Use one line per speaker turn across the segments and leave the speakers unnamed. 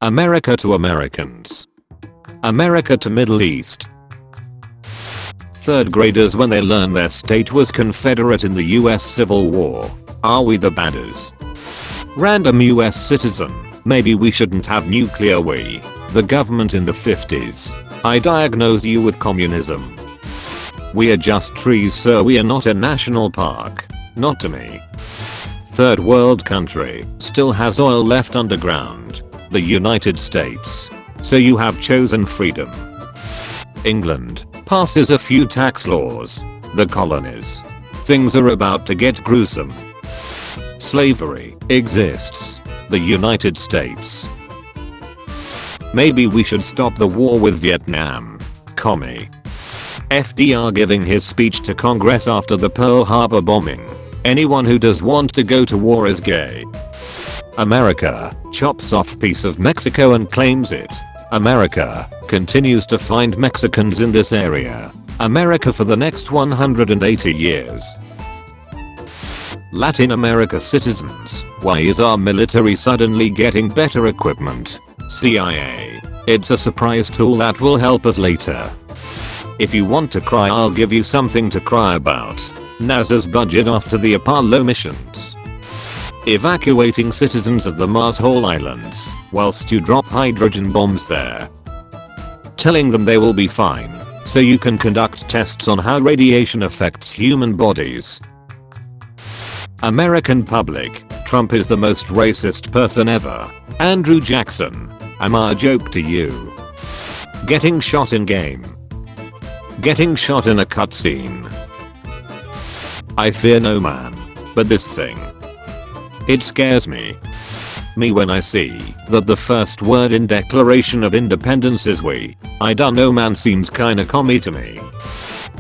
America to Americans. America to Middle East. Third graders when they learn their state was Confederate in the US Civil War. Are we the badders? Random US citizen. Maybe we shouldn't have nuclear we. The government in the 50s. I diagnose you with communism. We are just trees sir, we are not a national park. Not to me. Third world country. Still has oil left underground. The United States. So you have chosen freedom. England. Passes a few tax laws. The colonies. Things are about to get gruesome. Slavery exists. The United States. Maybe we should stop the war with Vietnam. Commie. FDR giving his speech to Congress after the Pearl Harbor bombing. Anyone who does want to go to war is gay. America chops off piece of Mexico and claims it. America continues to find Mexicans in this area. America for the next 180 years. Latin America citizens. Why is our military suddenly getting better equipment? CIA. It's a surprise tool that will help us later. If you want to cry, I'll give you something to cry about. NASA's budget after the Apollo missions. Evacuating citizens of the Mars Hole Islands whilst you drop hydrogen bombs there. Telling them they will be fine, so you can conduct tests on how radiation affects human bodies. American public. Trump is the most racist person ever. Andrew Jackson. I'm a joke to you. Getting shot in game. Getting shot in a cutscene. I fear no man. But this thing. It scares me. Me when I see that the first word in Declaration of Independence is we. I don't know man seems kinda commie to me.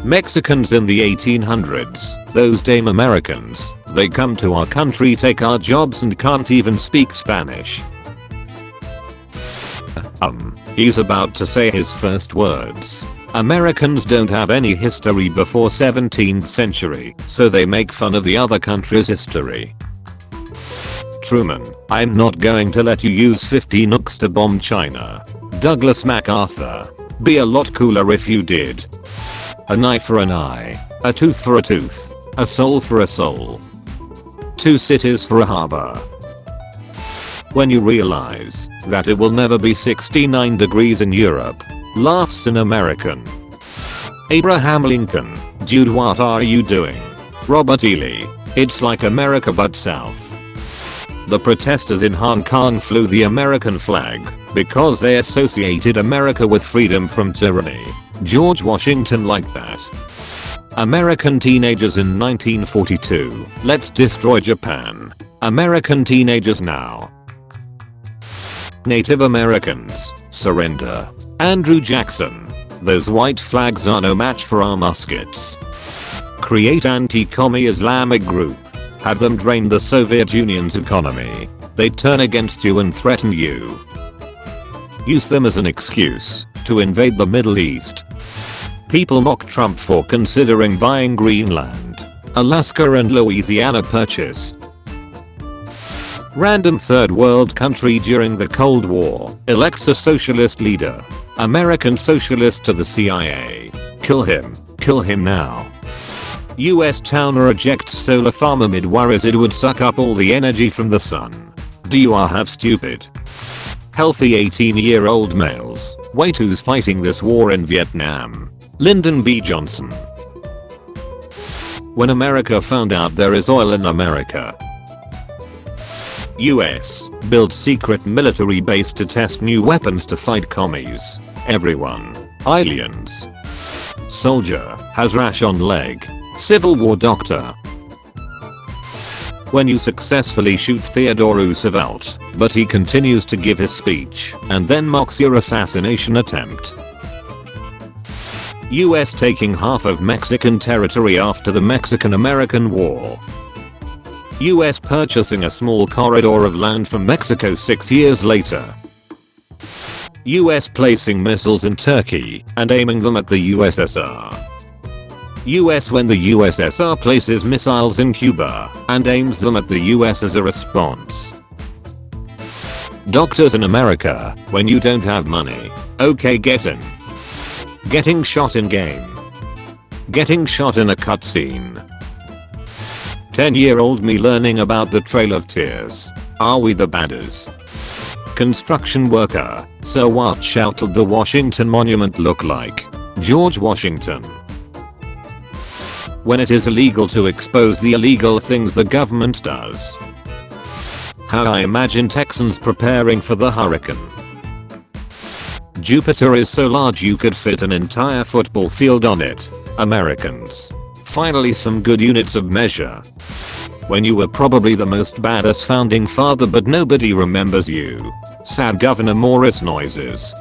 Mexicans in the 1800s. Those damn Americans. They come to our country, take our jobs and can't even speak Spanish. He's about to say his first words. Americans don't have any history before 17th century, so they make fun of the other country's history. Truman, I'm not going to let you use 50 nukes to bomb China. Douglas MacArthur. Be a lot cooler if you did. A knife for an eye. A tooth for a tooth. A soul for a soul. 2 cities for a harbor. When you realize that it will never be 69 degrees in Europe. Laughs in American. Abraham Lincoln. Dude, what are you doing? Robert E. Lee. It's like America but south. The protesters in Hong Kong flew the American flag because they associated America with freedom from tyranny. George Washington liked that. American teenagers in 1942. Let's destroy Japan. American teenagers now. Native Americans. Surrender. Andrew Jackson. Those white flags are no match for our muskets. Create anti-commie Islamic group. Have them drain the Soviet Union's economy. They turn against you and threaten you. Use them as an excuse to invade the Middle East. People mock Trump for considering buying Greenland, Alaska and Louisiana purchase. Random third world country during the Cold War elects a socialist leader. American socialist to the CIA. Kill him. Kill him now. US town rejects solar farm amid worries it would suck up all the energy from the sun. Do you are have stupid? Healthy 18-year-old males. Wait, who's fighting this war in Vietnam? Lyndon B. Johnson. When America found out there is oil in America. US builds secret military base to test new weapons to fight commies. Everyone. Aliens. Soldier has rash on leg. Civil War doctor. When you successfully shoot Theodore Roosevelt, but he continues to give his speech and then mocks your assassination attempt. US taking half of Mexican territory after the Mexican-American War. US purchasing a small corridor of land from Mexico 6 years later. US placing missiles in Turkey and aiming them at the USSR. US when the USSR places missiles in Cuba and aims them at the US as a response. Doctors in America, when you don't have money. Okay, get in. Getting shot in game. Getting shot in a cutscene. 10-year-old me learning about the Trail of Tears. Are we the baddies? Construction worker. So what shouted the Washington Monument look like? George Washington. When it is illegal to expose the illegal things the government does. How I imagine Texans preparing for the hurricane. Jupiter is so large you could fit an entire football field on it. Americans. Finally some good units of measure. When you were probably the most badass founding father but nobody remembers you. Sad Governor Morris noises.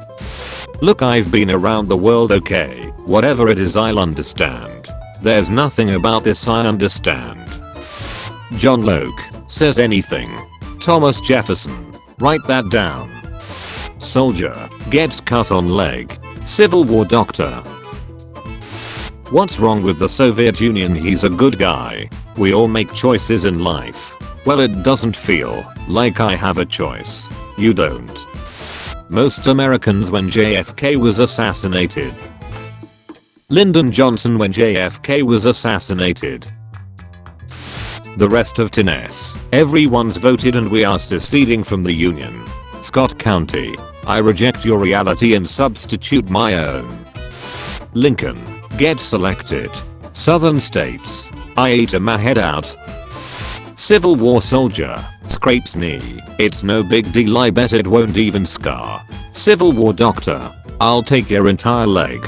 Look, I've been around the world, okay, whatever it is I'll understand. There's nothing about this I understand. John Locke says anything. Thomas Jefferson. Write that down. Soldier gets cut on leg. Civil War doctor. What's wrong with the Soviet Union? He's a good guy. We all make choices in life. Well, it doesn't feel like I have a choice. You don't. Most Americans when JFK was assassinated. Lyndon Johnson when JFK was assassinated. The rest of Tennessee. Everyone's voted and we are seceding from the Union. Scott County. I reject your reality and substitute my own. Lincoln. Get selected. Southern states. I ate my head out. Civil War soldier. Scrapes knee. It's no big deal, I bet it won't even scar. Civil War doctor. I'll take your entire leg.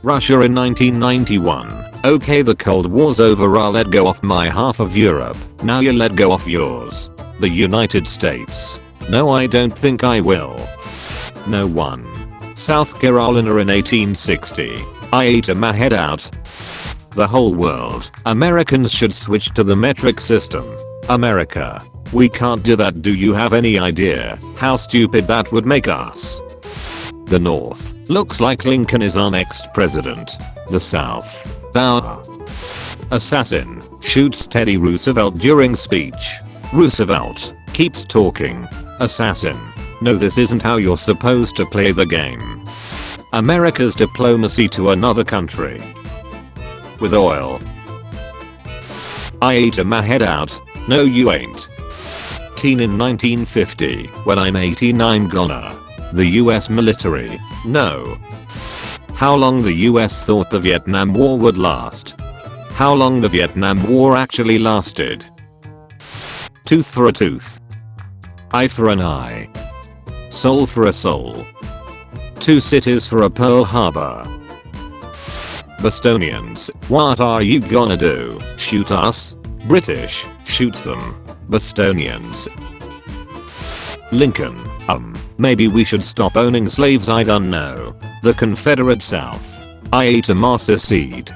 Russia in 1991. Okay, the Cold War's over, I'll let go of my half of Europe. Now you let go of yours. The United States. No, I don't think I will. No one. South Carolina in 1860. I ate my head out. The whole world. Americans should switch to the metric system. America. We can't do that. Do you have any idea how stupid that would make us? The North. Looks like Lincoln is our next president. The South. Bauer. Assassin. Shoots Teddy Roosevelt during speech. Roosevelt. Keeps talking. Assassin. No, this isn't how you're supposed to play the game. America's diplomacy to another country. With oil. I ate my head out. No, you ain't. Teen in 1950. When I'm 18 I'm gonna. The US military. No. How long the US thought the Vietnam War would last. How long the Vietnam War actually lasted. Tooth for a tooth. Eye for an eye. Soul for a soul. Two cities for a Pearl Harbor. Bostonians, what are you gonna do? Shoot us? British, shoots them. Bostonians. Lincoln, maybe we should stop owning slaves, I don't know. The Confederate South. I ate a master seed.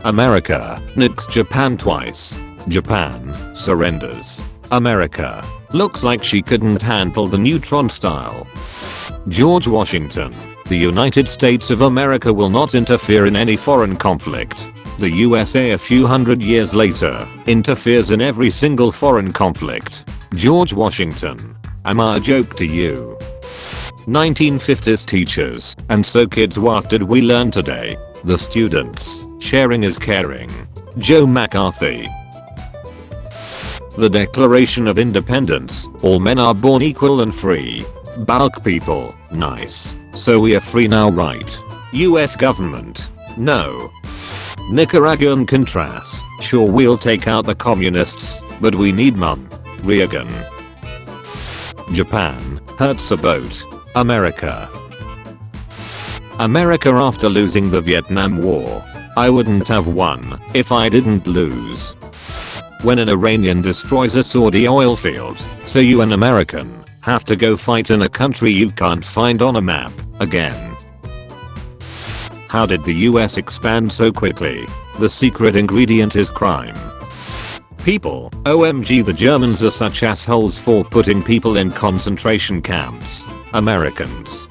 America, nukes Japan twice. Japan, surrenders. America, looks like she couldn't handle the neutron style. George Washington. The United States of America will not interfere in any foreign conflict. The USA a few hundred years later interferes in every single foreign conflict. George Washington. Am I a joke to you? 1950s teachers. And so kids, what did we learn today? The students. Sharing is caring. Joe McCarthy. The Declaration of Independence. All men are born equal and free. Bulk people. Nice. So we are free now, right? US government. No. Nicaraguan Contras. Sure, we'll take out the communists, but we need Reagan. Japan. Hurts a boat. America. America after losing the Vietnam War. I wouldn't have won if I didn't lose. When an Iranian destroys a Saudi oil field, so you an American have to go fight in a country you can't find on a map again. How did the US expand so quickly? The secret ingredient is crime. People. OMG, the Germans are such assholes for putting people in concentration camps. Americans.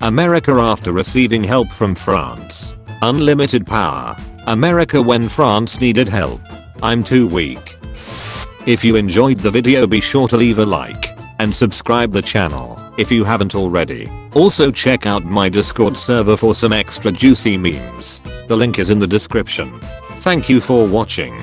America after receiving help from France. Unlimited power. America when France needed help. I'm too weak. If you enjoyed the video, be sure to leave a like. and subscribe the channel if you haven't already. Also check out my Discord server for some extra juicy memes. The link is in the description. Thank you for watching.